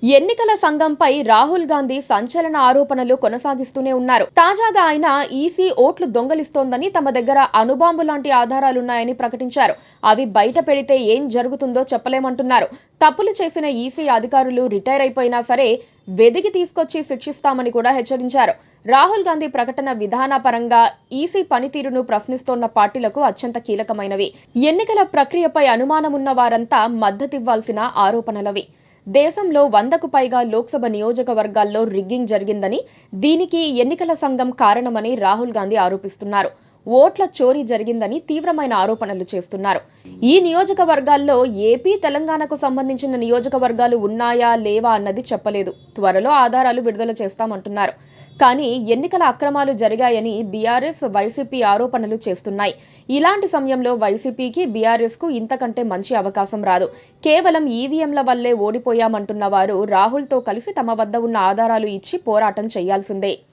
ఎన్నికల సంఘంపై రాహుల్ గాంధీ సంచలన ఆరోపణలు కొనసాగిస్తూనే ఉన్నారు. తాజాగా ఆయన ఈసీ ఓట్లు దొంగలిస్తోందని, తమ దగ్గర అణుబాంబు లాంటి ఆధారాలున్నాయని ప్రకటించారు. అవి బయట పెడితే ఏం జరుగుతుందో చెప్పలేమంటున్నారు. తప్పులు చేసిన ఈసీ అధికారులు రిటైర్ అయిపోయినా సరే వెదికి తీసుకొచ్చి శిక్షిస్తామని కూడా హెచ్చరించారు. రాహుల్ గాంధీ ప్రకటన విధానపరంగా ఈసీ పనితీరును ప్రశ్నిస్తోన్న పార్టీలకు అత్యంత కీలకమైనవి. ఎన్నికల ప్రక్రియపై అనుమానమున్న వారంతా మద్దతివ్వాల్సిన ఆరోపణలవి. దేశంలో 100కు పైగా లోక్సభ నియోజకవర్గాల్లో రిగ్గింగ్ జరిగిందని, దీనికి ఎన్నికల సంఘం కారణమని రాహుల్ గాంధీ ఆరోపిస్తున్నారు. ఓట్ల చోరీ జరిగిందని తీవ్రమైన ఆరోపణలు చేస్తున్నారు. ఈ నియోజకవర్గాల్లో ఏపీ, తెలంగాణకు సంబంధించిన నియోజకవర్గాలు ఉన్నాయా లేవా అన్నది చెప్పలేదు. త్వరలో ఆధారాలు విడుదల చేస్తామంటున్నారు. కానీ ఎన్నికల అక్రమాలు జరిగాయని బీఆర్ఎస్, వైసీపీ ఆరోపణలు చేస్తున్నాయి. ఇలాంటి సమయంలో వైసీపీకి, బీఆర్ఎస్కు ఇంతకంటే మంచి అవకాశం రాదు. కేవలం ఈవీఎంల వల్లే ఓడిపోయామంటున్న వారు రాహుల్తో కలిసి తమ వద్ద ఉన్న ఆధారాలు ఇచ్చి పోరాటం చేయాల్సిందే.